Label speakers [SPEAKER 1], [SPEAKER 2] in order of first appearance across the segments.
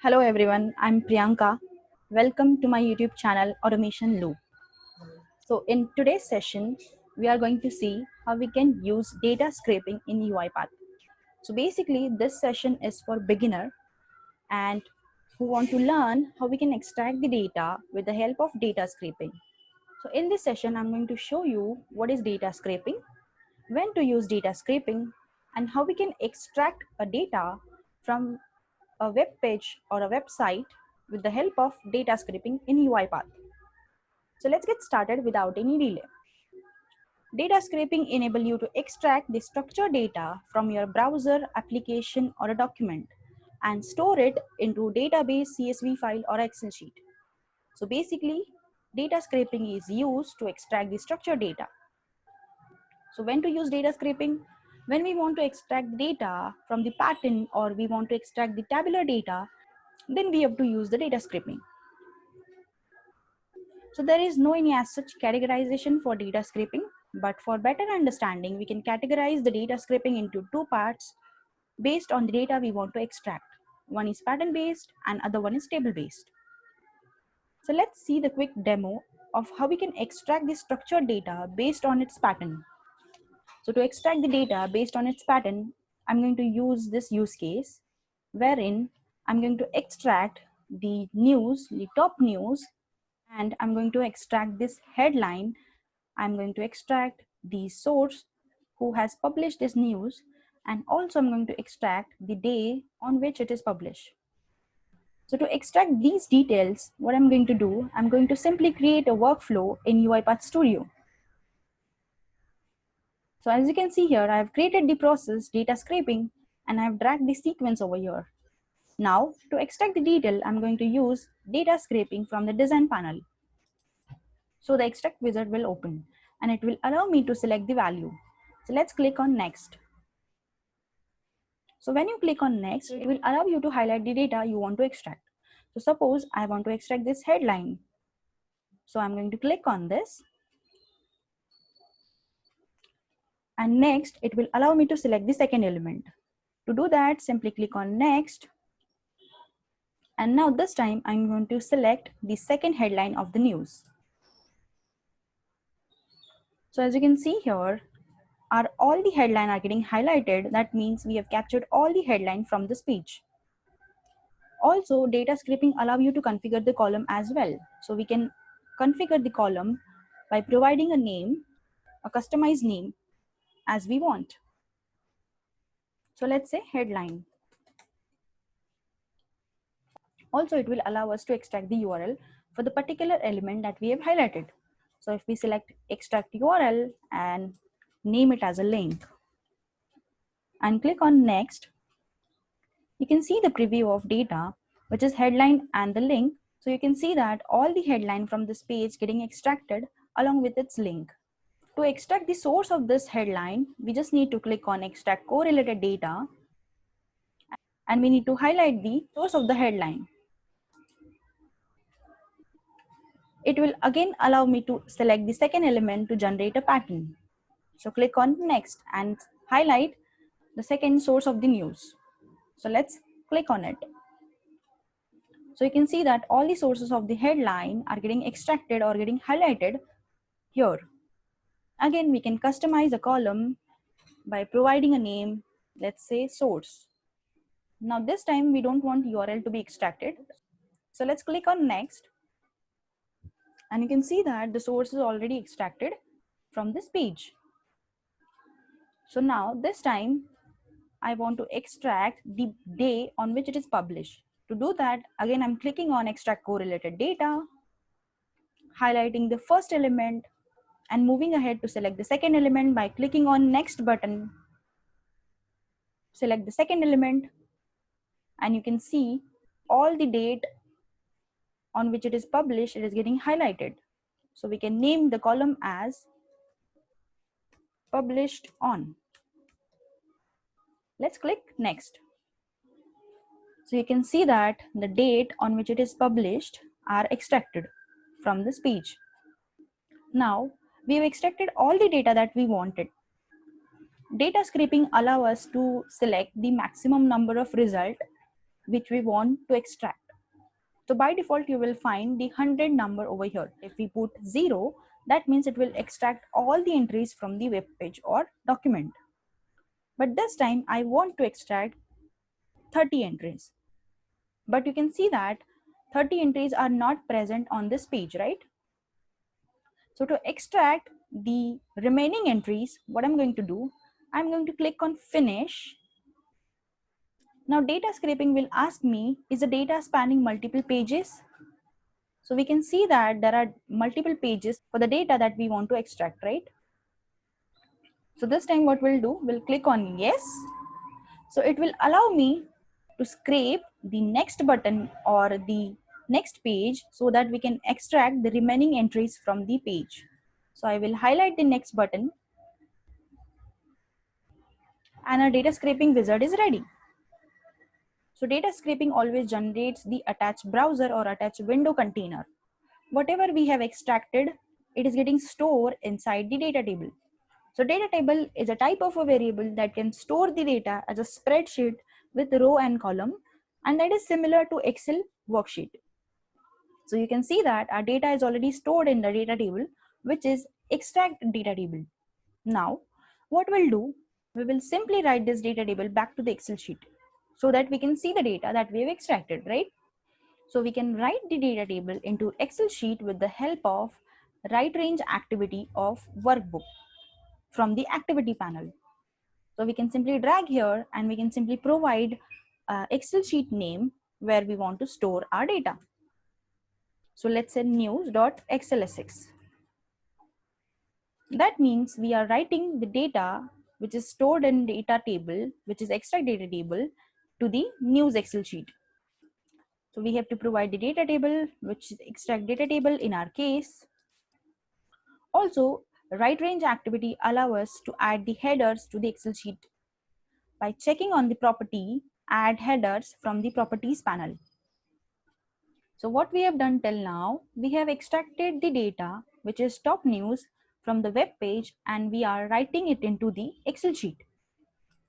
[SPEAKER 1] Hello everyone, I'm Priyanka. Welcome to my YouTube channel Automation Loop. So in today's session, we are going to see how we can use data scraping in UiPath. So basically this session is for beginner and who want to learn how we can extract the data with the help of data scraping. So in this session, I'm going to show you what is data scraping, when to use data scraping, and how we can extract a data from a web page or a website with the help of data scraping in UiPath. So let's get started without any delay. Data scraping enable you to extract the structured data from your browser, application, or a document and store it into database, CSV file, or Excel sheet. So basically, data scraping is used to extract the structured data. So when to use data scraping? When we want to extract data from the pattern or we want to extract the tabular data, then we have to use the data scraping. So there is no any as such categorization for data scraping, but for better understanding, we can categorize the data scraping into two parts based on the data we want to extract. One is pattern based and other one is table based. So let's see the quick demo of how we can extract the structured data based on its pattern. So to extract the data based on its pattern, I'm going to use this use case wherein I'm going to extract the news, the top news, and I'm going to extract this headline. I'm going to extract the source who has published this news, and also I'm going to extract the day on which it is published. So to extract these details, what I'm going to do, I'm going to simply create a workflow in UiPath Studio. So as you can see here, I have created the process data scraping and I have dragged the sequence over here. Now to extract the detail, I'm going to use data scraping from the design panel. So the extract wizard will open and it will allow me to select the value. So let's click on next. So when you click on next, it will allow you to highlight the data you want to extract. So suppose I want to extract this headline. So I'm going to click on this. And next, it will allow me to select the second element. To do that, simply click on next. And now this time I'm going to select the second headline of the news. So as you can see here, all the headline are getting highlighted. That means we have captured all the headline from this page. Also, data scraping allow you to configure the column as well. So we can configure the column by providing a name, a customized name as we want. So let's say headline. Also, it will allow us to extract the URL for the particular element that we have highlighted. So if we select extract URL and name it as a link and click on next, you can see the preview of data, which is headline and the link. So you can see that all the headline from this page getting extracted along with its link. To extract the source of this headline, we just need to click on extract correlated data and we need to highlight the source of the headline. It will again allow me to select the second element to generate a pattern. So click on next and highlight the second source of the news. So let's click on it. So you can see that all the sources of the headline are getting extracted or getting highlighted here. Again, we can customize a column by providing a name, let's say source. Now this time we don't want URL to be extracted. So let's click on next. And you can see that the source is already extracted from this page. So now this time I want to extract the day on which it is published. To do that, again, I'm clicking on extract correlated data, highlighting the first element and moving ahead to select the second element by clicking on next button. Select the second element and you can see all the date on which it is published, it is getting highlighted. So we can name the column as published on. Let's click next. So you can see that the date on which it is published are extracted from this page. Now we have extracted all the data that we wanted. Data scraping allows us to select the maximum number of results which we want to extract. So by default, you will find the 100 number over here. If we put 0, that means it will extract all the entries from the web page or document. But this time I want to extract 30 entries. But you can see that 30 entries are not present on this page, right? So to extract the remaining entries, what I'm going to do, I'm going to click on finish. Now data scraping will ask me, is the data spanning multiple pages? So we can see that there are multiple pages for the data that we want to extract, right? So this time what we'll do, we'll click on yes. So it will allow me to scrape the next button or the next page so that we can extract the remaining entries from the page. So I will highlight the next button and our data scraping wizard is ready. So data scraping always generates the attached browser or attached window container. Whatever we have extracted, it is getting stored inside the data table. So data table is a type of a variable that can store the data as a spreadsheet with row and column, and that is similar to Excel worksheet. So you can see that our data is already stored in the data table, which is extract data table. Now, what we'll do, we will simply write this data table back to the Excel sheet so that we can see the data that we have extracted, right? So we can write the data table into Excel sheet with the help of write range activity of workbook from the activity panel. So we can simply drag here and we can simply provide Excel sheet name where we want to store our data. So let's say news.xlsx. That means we are writing the data which is stored in data table, which is extract data table, to the news Excel sheet. So we have to provide the data table, which is extract data table in our case. Also, write range activity allow us to add the headers to the Excel sheet by checking on the property add headers from the properties panel. So what we have done till now, we have extracted the data, which is top news, from the web page, and we are writing it into the Excel sheet.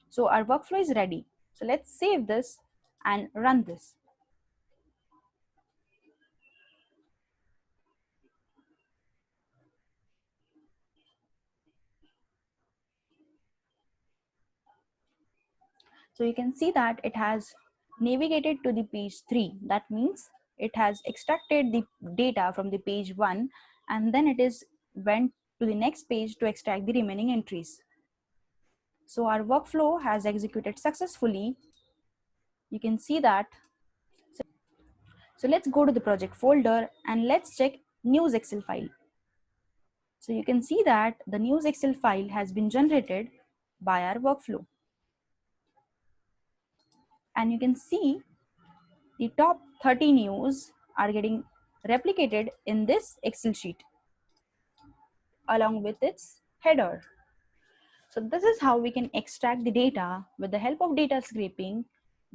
[SPEAKER 1] So our workflow is ready. So let's save this and run this. So you can see that it has navigated to the page 3. That means it has extracted the data from the page 1 and then it is went to the next page to extract the remaining entries. So our workflow has executed successfully. You can see that. So let's go to the project folder and let's check news Excel file. So you can see that the news Excel file has been generated by our workflow. And you can see the top 30 news are getting replicated in this Excel sheet along with its header. So this is how we can extract the data with the help of data scraping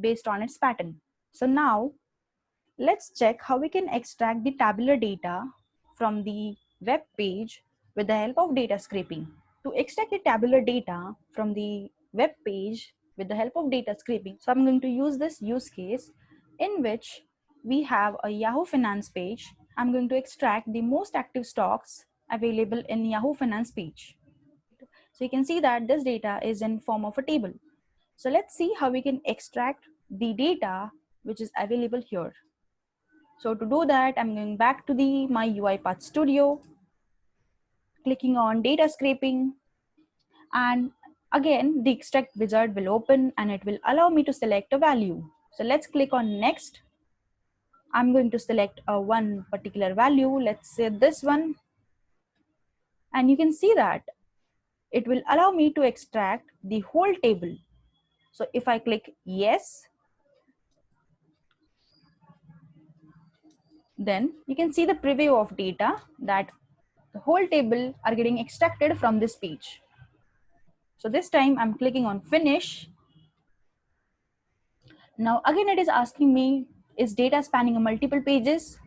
[SPEAKER 1] based on its pattern. So now let's check how we can extract the tabular data from the web page with the help of data scraping. To extract the tabular data from the web page with the help of data scraping, so I'm going to use this use case in which we have a Yahoo Finance page. I'm going to extract the most active stocks available in Yahoo Finance page. So you can see that this data is in form of a table. So let's see how we can extract the data which is available here. So to do that, I'm going back to the My UiPath Studio, clicking on data scraping, and again the extract wizard will open and it will allow me to select a value. So let's click on next. I'm going to select one particular value, let's say this one, and you can see that it will allow me to extract the whole table. So if I click yes, then you can see the preview of data that the whole table are getting extracted from this page. So this time I'm clicking on finish. Now again it is asking me, is data spanning a multiple pages?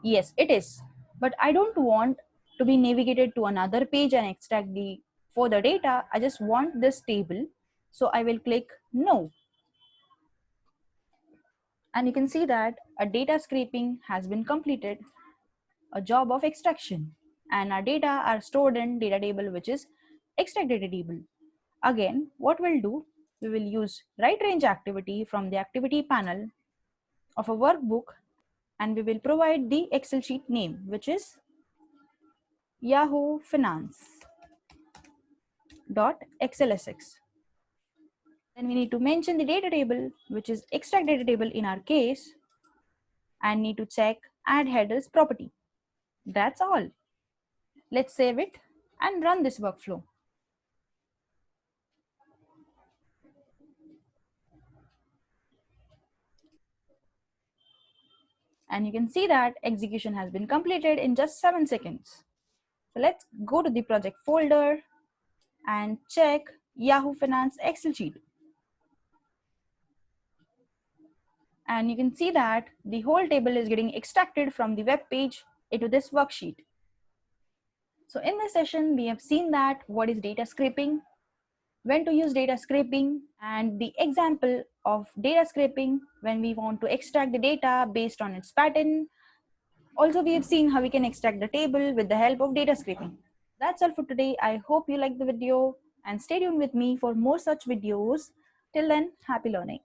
[SPEAKER 1] Yes, it is. But I don't want to be navigated to another page and extract the further data. I just want this table. So I will click no. And you can see that a data scraping has been completed, a job of extraction, and our data are stored in data table, which is extract data table. Again, what we'll do, we will use write range activity from the activity panel of a workbook, and we will provide the Excel sheet name, which is Yahoo Finance .xlsx. Then we need to mention the data table, which is extract data table in our case, and need to check add headers property. That's all. Let's save it and run this workflow. And you can see that execution has been completed in just 7 seconds. So let's go to the project folder and check Yahoo Finance Excel sheet. And you can see that the whole table is getting extracted from the web page into this worksheet. So in this session, we have seen that what is data scraping, when to use data scraping, and the example of data scraping when we want to extract the data based on its pattern. Also, we have seen how we can extract the table with the help of data scraping. That's all for today. I hope you liked the video and stay tuned with me for more such videos. Till then, happy learning.